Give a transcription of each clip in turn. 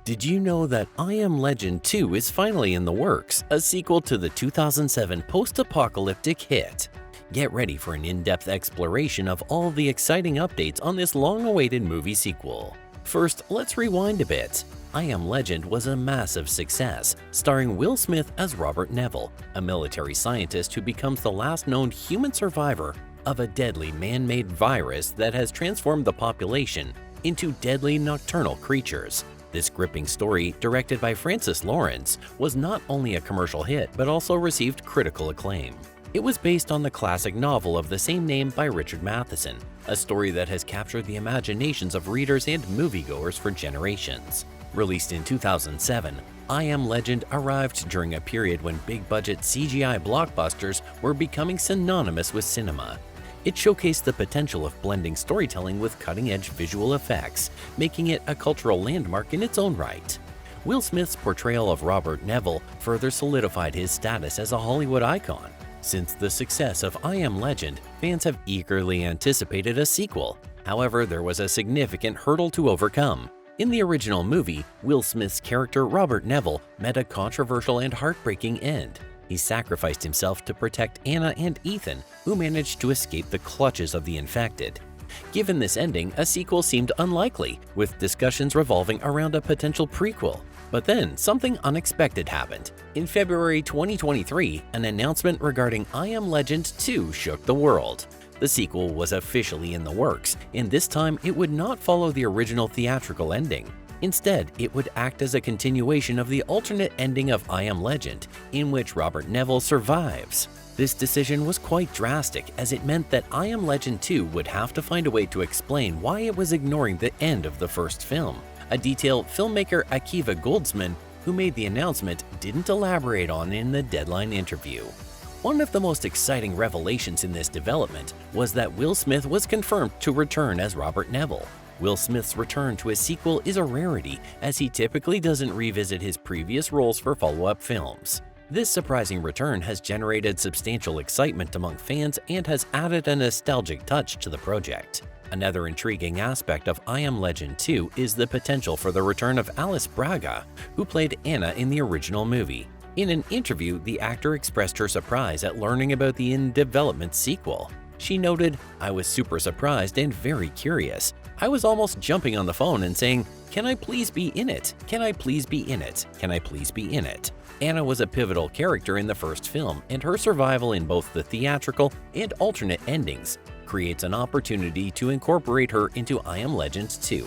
Did you know that I Am Legend 2 is finally in the works, a sequel to the 2007 post-apocalyptic hit? Get ready for an in-depth exploration of all the exciting updates on this long-awaited movie sequel. First, let's rewind a bit. I Am Legend was a massive success, starring Will Smith as Robert Neville, a military scientist who becomes the last known human survivor of a deadly man-made virus that has transformed the population into deadly nocturnal creatures. This gripping story, directed by Francis Lawrence, was not only a commercial hit but also received critical acclaim. It was based on the classic novel of the same name by Richard Matheson, a story that has captured the imaginations of readers and moviegoers for generations. Released in 2007, I Am Legend arrived during a period when big-budget CGI blockbusters were becoming synonymous with cinema. It showcased the potential of blending storytelling with cutting-edge visual effects, making it a cultural landmark in its own right. Will Smith's portrayal of Robert Neville further solidified his status as a Hollywood icon. Since the success of I Am Legend, fans have eagerly anticipated a sequel. However, there was a significant hurdle to overcome. In the original movie, Will Smith's character Robert Neville met a controversial and heartbreaking end. He sacrificed himself to protect Anna and Ethan, who managed to escape the clutches of the infected. Given this ending, a sequel seemed unlikely, with discussions revolving around a potential prequel. But then, something unexpected happened. In February 2023, an announcement regarding I Am Legend 2 shook the world. The sequel was officially in the works, and this time it would not follow the original theatrical ending. Instead, it would act as a continuation of the alternate ending of I Am Legend, in which Robert Neville survives. This decision was quite drastic, as it meant that I Am Legend 2 would have to find a way to explain why it was ignoring the end of the first film, a detail filmmaker Akiva Goldsman, who made the announcement, didn't elaborate on in the Deadline interview. One of the most exciting revelations in this development was that Will Smith was confirmed to return as Robert Neville. Will Smith's return to a sequel is a rarity, as he typically doesn't revisit his previous roles for follow-up films. This surprising return has generated substantial excitement among fans and has added a nostalgic touch to the project. Another intriguing aspect of I Am Legend 2 is the potential for the return of Alice Braga, who played Anna in the original movie. In an interview, the actor expressed her surprise at learning about the in-development sequel. She noted, "I was super surprised and very curious. I was almost jumping on the phone and saying, 'Can I please be in it? Can I please be in it? Can I please be in it?'" Anna was a pivotal character in the first film, and her survival in both the theatrical and alternate endings creates an opportunity to incorporate her into I Am Legend 2.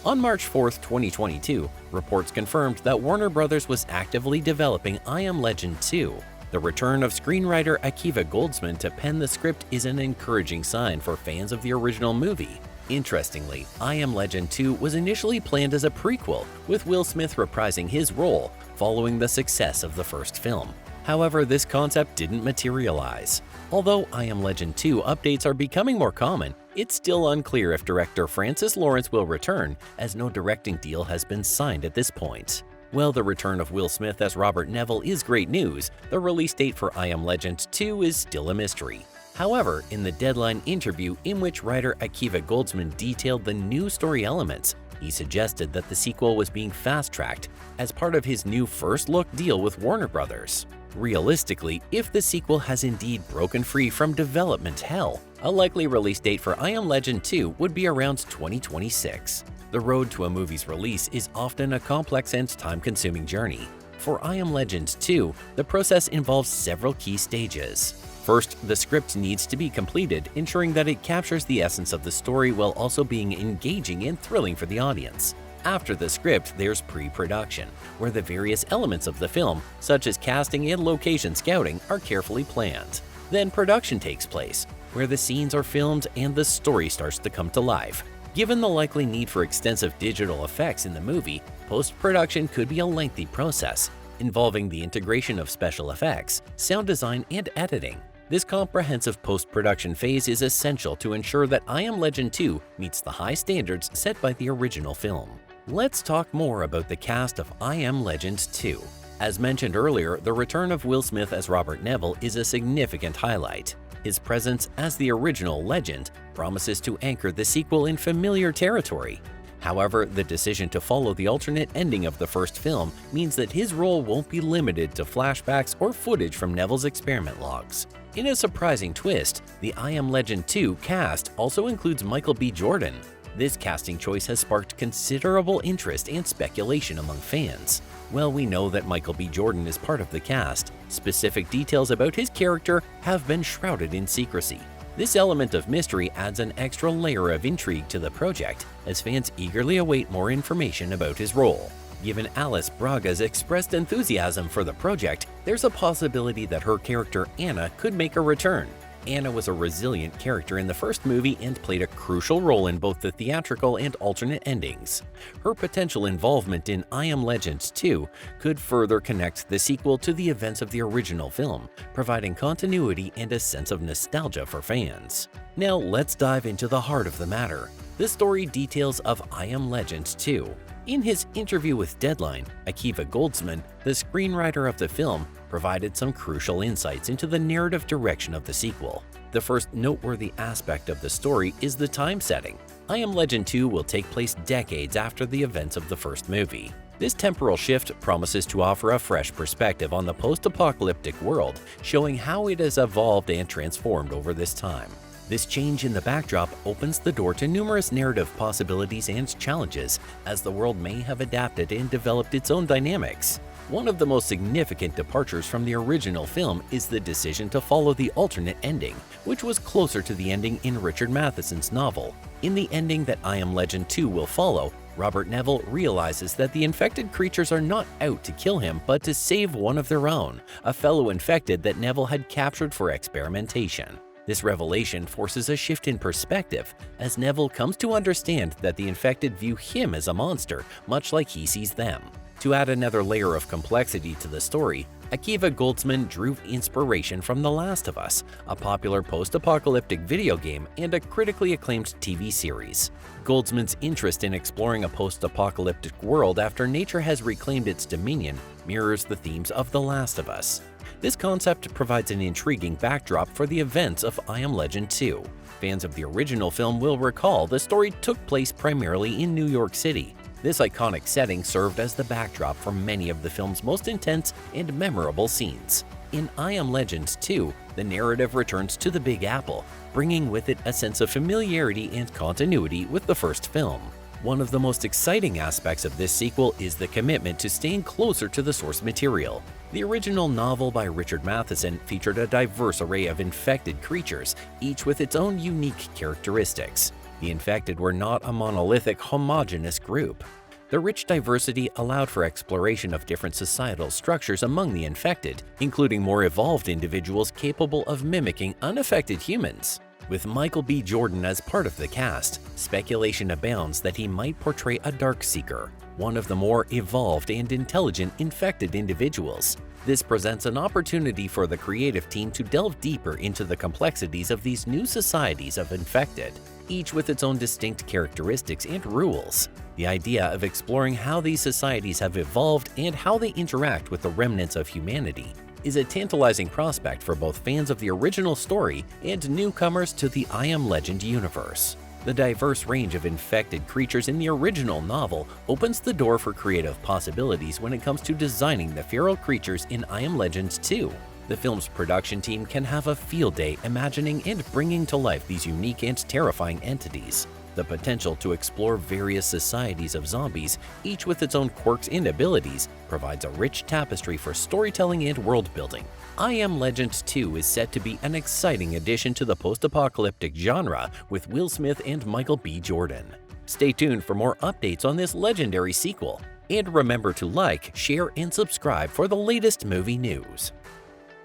On March 4, 2022, reports confirmed that Warner Bros. Was actively developing I Am Legend 2. The return of screenwriter Akiva Goldsman to pen the script is an encouraging sign for fans of the original movie. Interestingly, I Am Legend 2 was initially planned as a prequel, with Will Smith reprising his role following the success of the first film. However, this concept didn't materialize. Although I Am Legend 2 updates are becoming more common, it's still unclear if director Francis Lawrence will return, as no directing deal has been signed at this point. While the return of Will Smith as Robert Neville is great news, the release date for I Am Legend 2 is still a mystery. However, in the Deadline interview in which writer Akiva Goldsman detailed the new story elements, he suggested that the sequel was being fast-tracked as part of his new first-look deal with Warner Bros. Realistically, if the sequel has indeed broken free from development hell, a likely release date for I Am Legend 2 would be around 2026. The road to a movie's release is often a complex and time-consuming journey. For I Am Legend 2, the process involves several key stages. First, the script needs to be completed, ensuring that it captures the essence of the story while also being engaging and thrilling for the audience. After the script, there's pre-production, where the various elements of the film, such as casting and location scouting, are carefully planned. Then production takes place, where the scenes are filmed and the story starts to come to life. Given the likely need for extensive digital effects in the movie, post-production could be a lengthy process, involving the integration of special effects, sound design, and editing. This comprehensive post-production phase is essential to ensure that I Am Legend 2 meets the high standards set by the original film. Let's talk more about the cast of I Am Legend 2. As mentioned earlier, the return of Will Smith as Robert Neville is a significant highlight. His presence as the original legend promises to anchor the sequel in familiar territory. However, the decision to follow the alternate ending of the first film means that his role won't be limited to flashbacks or footage from Neville's experiment logs. In a surprising twist, the I Am Legend 2 cast also includes Michael B. Jordan. This casting choice has sparked considerable interest and speculation among fans. While we know that Michael B. Jordan is part of the cast, specific details about his character have been shrouded in secrecy. This element of mystery adds an extra layer of intrigue to the project, as fans eagerly await more information about his role. Given Alice Braga's expressed enthusiasm for the project, there's a possibility that her character Anna could make a return. Anna was a resilient character in the first movie and played a crucial role in both the theatrical and alternate endings. Her potential involvement in I Am Legend 2 could further connect the sequel to the events of the original film, providing continuity and a sense of nostalgia for fans. Now let's dive into the heart of the matter, the story details of I Am Legend 2. In his interview with Deadline, Akiva Goldsman, the screenwriter of the film, provided some crucial insights into the narrative direction of the sequel. The first noteworthy aspect of the story is the time setting. I Am Legend 2 will take place decades after the events of the first movie. This temporal shift promises to offer a fresh perspective on the post-apocalyptic world, showing how it has evolved and transformed over this time. This change in the backdrop opens the door to numerous narrative possibilities and challenges, as the world may have adapted and developed its own dynamics. One of the most significant departures from the original film is the decision to follow the alternate ending, which was closer to the ending in Richard Matheson's novel. In the ending that I Am Legend 2 will follow, Robert Neville realizes that the infected creatures are not out to kill him but to save one of their own, a fellow infected that Neville had captured for experimentation. This revelation forces a shift in perspective, as Neville comes to understand that the infected view him as a monster, much like he sees them. To add another layer of complexity to the story, Akiva Goldsman drew inspiration from The Last of Us, a popular post-apocalyptic video game and a critically acclaimed TV series. Goldsman's interest in exploring a post-apocalyptic world after nature has reclaimed its dominion mirrors the themes of The Last of Us. This concept provides an intriguing backdrop for the events of I Am Legend 2. Fans of the original film will recall the story took place primarily in New York City. This iconic setting served as the backdrop for many of the film's most intense and memorable scenes. In I Am Legend 2, the narrative returns to the Big Apple, bringing with it a sense of familiarity and continuity with the first film. One of the most exciting aspects of this sequel is the commitment to staying closer to the source material. The original novel by Richard Matheson featured a diverse array of infected creatures, each with its own unique characteristics. The infected were not a monolithic, homogeneous group. The rich diversity allowed for exploration of different societal structures among the infected, including more evolved individuals capable of mimicking unaffected humans. With Michael B. Jordan as part of the cast, speculation abounds that he might portray a Darkseeker, one of the more evolved and intelligent infected individuals. This presents an opportunity for the creative team to delve deeper into the complexities of these new societies of infected, each with its own distinct characteristics and rules. The idea of exploring how these societies have evolved and how they interact with the remnants of humanity is a tantalizing prospect for both fans of the original story and newcomers to the I Am Legend universe. The diverse range of infected creatures in the original novel opens the door for creative possibilities when it comes to designing the feral creatures in I Am Legend 2. The film's production team can have a field day imagining and bringing to life these unique and terrifying entities. The potential to explore various societies of zombies, each with its own quirks and abilities, provides a rich tapestry for storytelling and world-building. I Am Legend 2 is set to be an exciting addition to the post-apocalyptic genre with Will Smith and Michael B. Jordan. Stay tuned for more updates on this legendary sequel, and remember to like, share, and subscribe for the latest movie news.